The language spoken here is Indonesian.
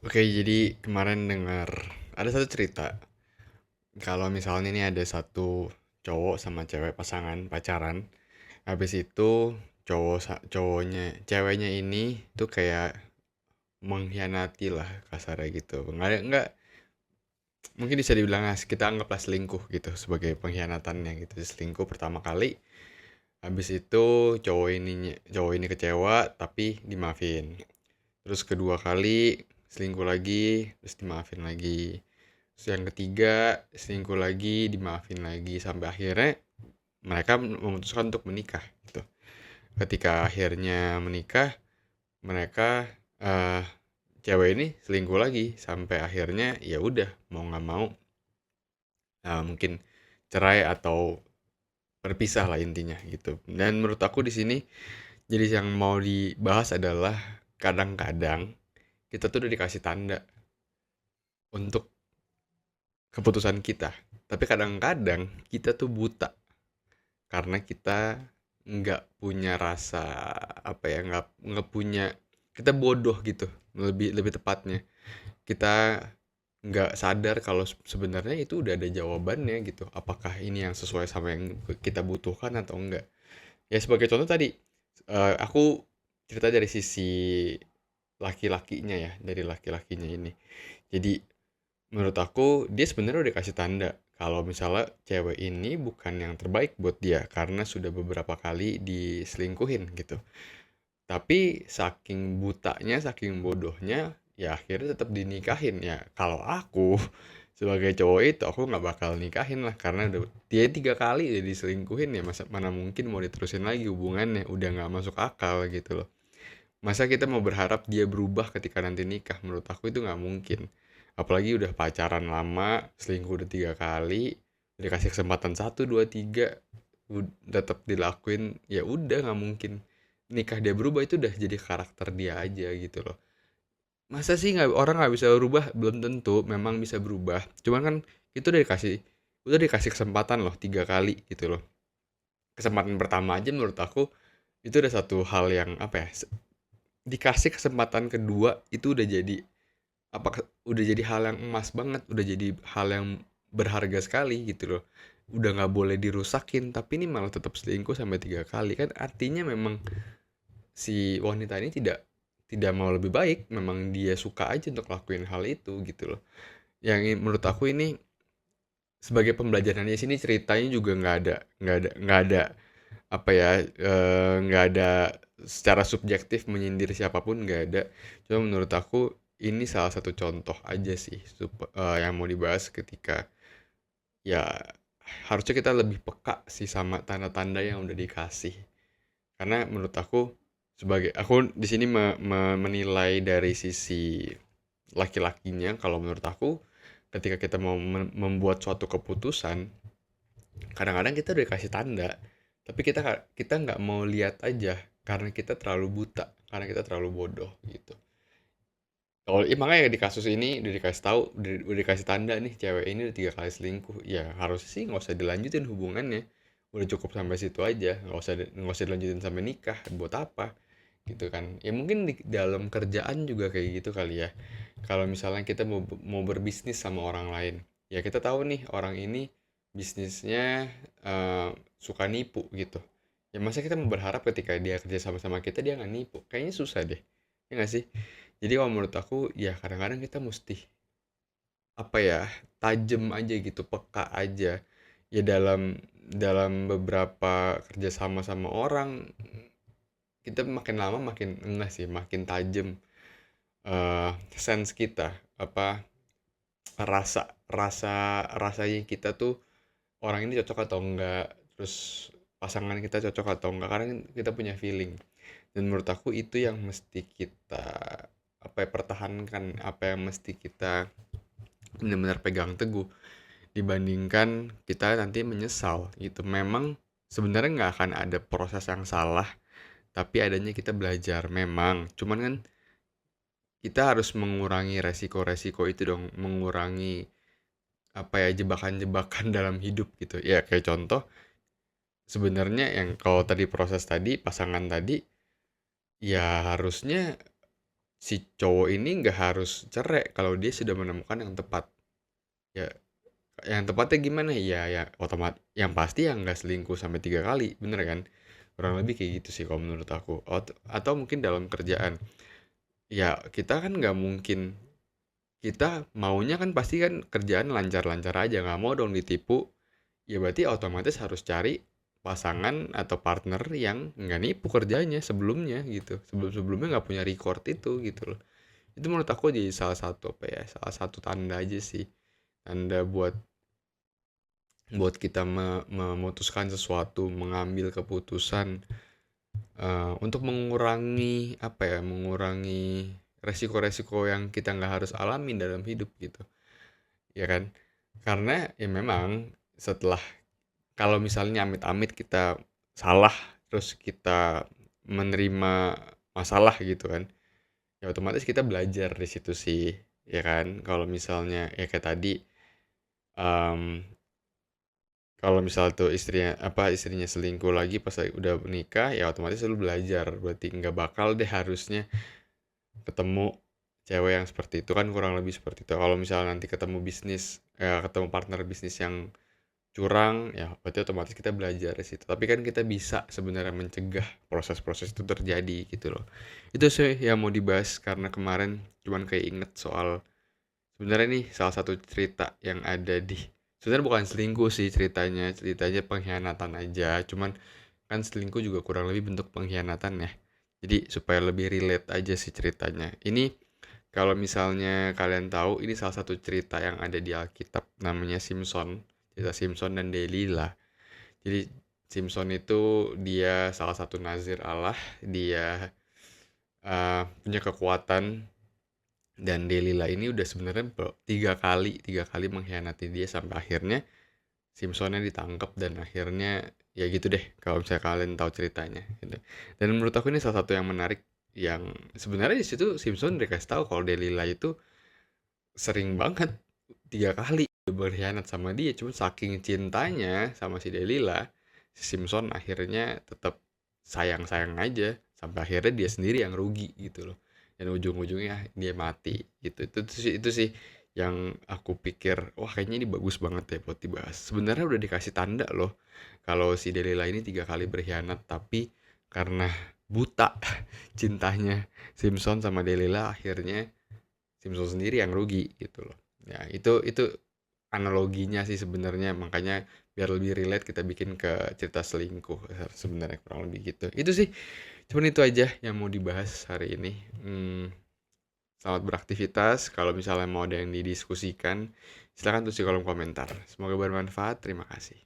Oke, jadi kemarin dengar ada satu cerita. Kalau misalnya nih ada satu cowok sama cewek pasangan pacaran, habis itu cowoknya ceweknya ini tuh kayak mengkhianati lah kasarnya gitu. Nggak mungkin bisa dibilang kita anggaplah selingkuh gitu sebagai pengkhianatannya gitu. Selingkuh pertama kali, habis itu cowok ini kecewa tapi dimaafin. Terus kedua kali selingkuh lagi, terus dimaafin lagi. Terus yang ketiga selingkuh lagi, dimaafin lagi sampai akhirnya mereka memutuskan untuk menikah gitu. Ketika akhirnya menikah, mereka eh cewek ini selingkuh lagi sampai akhirnya ya udah mau nggak mau mungkin cerai atau berpisah lah intinya gitu. Dan menurut aku di sini jadi yang mau dibahas adalah kadang-kadang kita tuh udah dikasih tanda untuk keputusan kita. Tapi kadang-kadang kita tuh buta karena kita nggak punya rasa apa ya nggak punya kita bodoh gitu lebih lebih tepatnya kita nggak sadar kalau sebenarnya itu udah ada jawabannya gitu apakah ini yang sesuai sama yang kita butuhkan atau enggak ya sebagai contoh tadi aku cerita dari sisi laki-lakinya ya dari laki-lakinya ini jadi menurut aku dia sebenarnya udah kasih tanda kalau misalnya cewek ini bukan yang terbaik buat dia karena sudah beberapa kali diselingkuhin gitu. Tapi saking butanya, saking bodohnya, ya akhirnya tetap dinikahin ya. Kalau aku sebagai cowok itu aku nggak bakal nikahin lah karena dia 3 kali udah diselingkuhin ya masa mana mungkin mau diterusin lagi hubungannya udah nggak masuk akal gitu loh. Masa kita mau berharap dia berubah ketika nanti nikah? Menurut aku itu nggak mungkin. Apalagi udah pacaran lama, selingkuh udah 3 kali, dikasih kesempatan satu, dua, tiga, tetap dilakuin, ya udah nggak mungkin. Nikah dia berubah itu udah jadi karakter dia aja gitu loh. Masa sih orang nggak bisa berubah? Belum tentu, memang bisa berubah. Cuman kan itu udah dikasih kesempatan loh 3 kali gitu loh. Kesempatan pertama aja menurut aku itu udah satu hal yang apa ya dikasih kesempatan kedua itu udah jadi udah jadi hal yang emas banget, udah jadi hal yang berharga sekali gitu loh. Udah nggak boleh dirusakin, tapi ini malah tetap selingkuh sampai 3 kali kan artinya memang si wanita ini tidak tidak mau lebih baik, memang dia suka aja untuk lakuin hal itu gitu loh. Menurut aku ini sebagai pembelajarannya sini ceritanya juga nggak ada apa ya nggak ada secara subjektif menyindir siapapun nggak ada cuma menurut aku ini salah satu contoh aja sih yang mau dibahas ketika ya harusnya kita lebih peka sih sama tanda-tanda yang udah dikasih karena menurut aku sebagai aku di sini menilai dari sisi laki-lakinya kalau menurut aku ketika kita mau membuat suatu keputusan kadang-kadang kita udah kasih tanda tapi kita nggak mau lihat aja karena kita terlalu buta karena kita terlalu bodoh gitu kalau makanya di kasus ini udah dikasih tahu udah dikasih tanda nih cewek ini udah 3 kali selingkuh ya harus sih nggak usah dilanjutin hubungannya udah cukup sampai situ aja nggak usah dilanjutin sampai nikah buat apa gitu kan ya mungkin di dalam kerjaan juga kayak gitu kali ya kalau misalnya kita mau berbisnis sama orang lain ya kita tahu nih orang ini bisnisnya suka nipu gitu ya masa kita mau berharap ketika dia kerja sama-sama kita dia nggak nipu kayaknya susah deh ya nggak sih jadi kalau menurut aku ya kadang-kadang kita mesti apa ya tajem aja gitu peka aja ya dalam dalam beberapa kerja sama sama orang kita makin lama makin enggak sih makin tajem sense kita apa rasa rasa rasanya kita tuh orang ini cocok atau enggak terus pasangan kita cocok atau enggak karena kita punya feeling dan menurut aku itu yang mesti kita apa ya pertahankan apa yang mesti kita benar-benar pegang teguh dibandingkan kita nanti menyesal gitu memang sebenarnya nggak akan ada proses yang salah tapi adanya kita belajar memang cuman kan kita harus mengurangi resiko-resiko itu dong mengurangi apa ya jebakan-jebakan dalam hidup gitu ya kayak contoh sebenarnya yang kalau tadi proses tadi pasangan tadi ya harusnya si cowok ini nggak harus cerai kalau dia sudah menemukan yang tepat. Ya, yang tepatnya gimana? Ya otomatis yang pasti yang nggak selingkuh sampai 3 kali, bener kan? Kurang lebih kayak gitu sih kalau menurut aku. Atau mungkin dalam kerjaan. Ya kita kan nggak mungkin, kita maunya kan pasti kan kerjaan lancar-lancar aja, nggak mau dong ditipu. Ya berarti otomatis harus cari pasangan atau partner yang nggak nipu kerjanya sebelumnya gitu. Sebelum-sebelumnya nggak punya record itu gitu loh. Itu menurut aku jadi salah satu apa ya, salah satu tanda aja sih. Tanda buat buat kita memutuskan sesuatu, mengambil keputusan untuk mengurangi apa ya, mengurangi resiko-resiko yang kita nggak harus alami dalam hidup gitu, ya kan? Karena ya memang setelah, kalau misalnya amit-amit kita salah, terus kita menerima masalah gitu kan, ya otomatis kita belajar di situ sih, ya kan? Kalau misalnya ya kayak tadi, em, kalau misal tuh istrinya selingkuh lagi pas udah menikah, ya otomatis lu belajar. Berarti nggak bakal deh harusnya ketemu cewek yang seperti itu, kan kurang lebih seperti itu. Kalau misalnya nanti ketemu ketemu partner bisnis yang curang, ya berarti otomatis kita belajar di situ. Tapi kan kita bisa sebenarnya mencegah proses-proses itu terjadi gitu loh. Itu sih yang mau dibahas karena kemarin cuman kayak inget soal, sebenarnya nih salah satu cerita yang ada di, sebenarnya bukan selingkuh sih ceritanya, ceritanya pengkhianatan aja. Cuman kan selingkuh juga kurang lebih bentuk pengkhianatan ya. Jadi supaya lebih relate aja sih ceritanya. Ini kalau misalnya kalian tahu, ini salah satu cerita yang ada di Alkitab, namanya Simpson. Cerita Simpson dan Delila. Jadi Simpson itu dia salah satu nazir Allah. Dia punya kekuatan, dan Delila ini udah sebenarnya 3 kali mengkhianati dia sampai akhirnya Simpsonnya ditangkap, dan akhirnya ya gitu deh kalau misalnya kalian tahu ceritanya gitu. Dan menurut aku ini salah satu yang menarik, yang sebenarnya di situ Simpson dikasih tahu kalau Delila itu sering banget 3 kali berkhianat sama dia. Cuma saking cintanya sama si Delila, si Simpson akhirnya tetap sayang-sayang aja sampai akhirnya dia sendiri yang rugi gitu loh. Dan ujung-ujungnya dia mati gitu. Itu sih yang aku pikir, wah kayaknya ini bagus banget ya buat dibahas. Sebenarnya udah dikasih tanda loh kalau si Delila ini 3 kali berkhianat, tapi karena buta cintanya Simpson sama Delila, akhirnya Simpson sendiri yang rugi gitu loh. Ya, itu analoginya sih sebenarnya, makanya biar lebih relate kita bikin ke cerita selingkuh sebenarnya, kurang lebih gitu. Itu sih, cuman itu aja yang mau dibahas hari ini. Selamat beraktivitas. Kalau misalnya mau ada yang didiskusikan, silakan tulis di kolom komentar. Semoga bermanfaat. Terima kasih.